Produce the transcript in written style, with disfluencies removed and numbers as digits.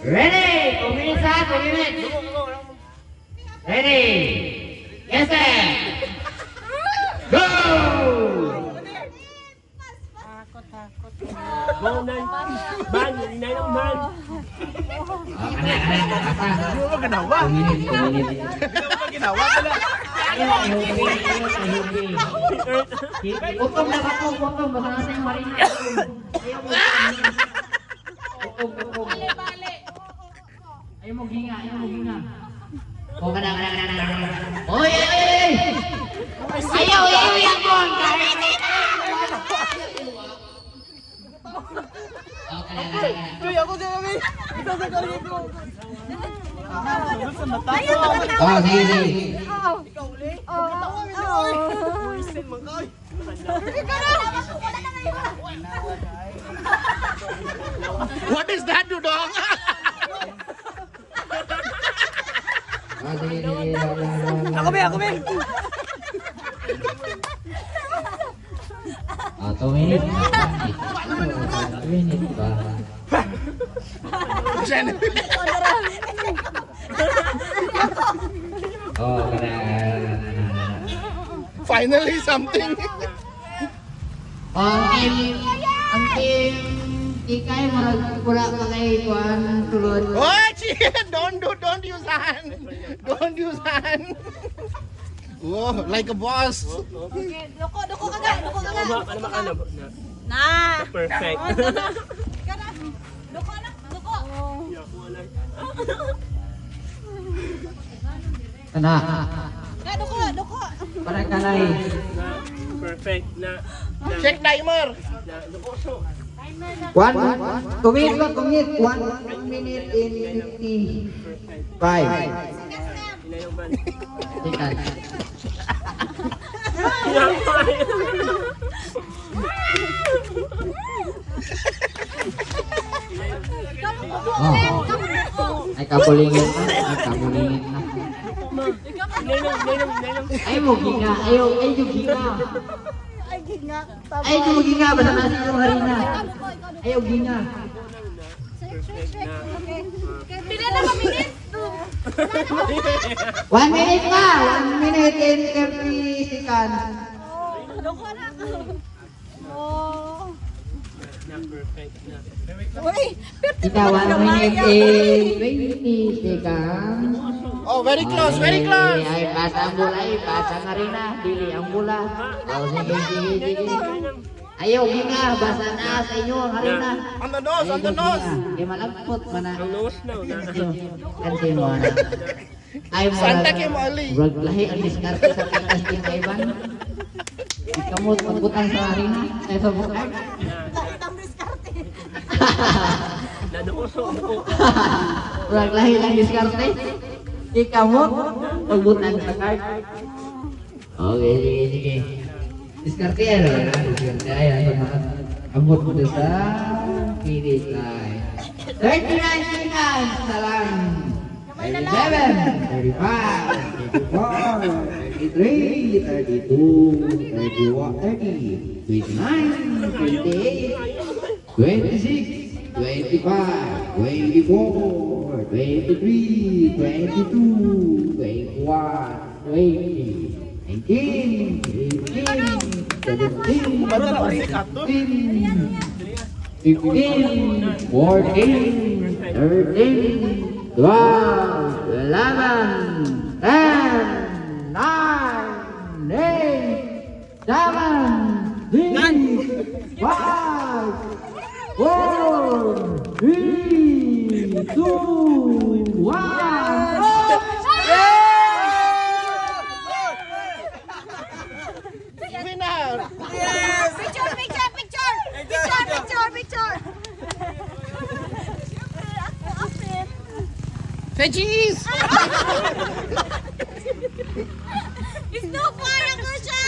Ready? 2 minutes ha, 2 minutes. Ready? Yes, sir. Go! Ano ba ginawa? 2 minutes, 2 minutes. Ano ba ginawa? Hukom na hukom, hukom. Basta nasa yung marina. Ayaw mo. Hukom, hukom. Ayaw mo ginga, ayaw mo ginga. O, kada. Oy, oy, oy! Ayaw, yan mo! Uy, ako din kami. Ito sa kaligid ko. Oh, sige, sige. Ikaw uli. Tawa mo na, oy. Buisin mo ka, oy. What is that, Dudong? Oh, sige, sige. Ako be. Oh, 2 minutes. 2 minutes ba? Oh, kada. Finally, something. Ang team Ikay marag pura ka kay kuan sulod. Oh, shit! Don't use hand. Don't use hand. Oh, like a boss. Okay, duko ka ga. Na. Perfect. Duko na, duko. Kana. Ga duko. Para kanay. Perfect na. Check timer. 1 2 minutes 1 minute in 55. Tikan. Oh. Ay kapulingin na. Ay mo ginga. Ay yung ginga. Ay ginga. Ay yung ginga basta nasi yung harina. Ay yung ginga. Okay. Pila na ka minutes? 1 minute pa. 1 minute in 30 seconds. Duko na. Oh. Perfect na. Uy, Kita 1 minute in 20 seconds. Oh, very close, very close. Ay pasa ang bola, ay pasa ang harina. Dili ang bola. Oh, sige. Ayaw ginga, basa na sa inyo ang harina. On the nose, on the nose. Ay malagpot man na. Ang nose na. Kansin mo na. Ay mo. Santa Kim Ali. Wag lahi ang diskarte sa pitas ng kaiban. Ikamot magbutang sa harina. Ay sa butang. itang diskarte. Naduuso. Wag lahi ang diskarte. Ikamot magbutang sa card. Okay, sige. Diskarte yan. Diskarte yan. Amot mo sa finish line. 39 seconds na lang. 37, 35, 34, 33, 32, 31, 30, 29, 28, 26, 25, 24, 23, 22, 21, 20, 19, 18, 17, 16, 15, 14, 13, 12, 11, 10, 9, 8, 7, 6, 5, 4, 3, 2, 1. Winner. Picture. Veggies. It's no fire ako siya.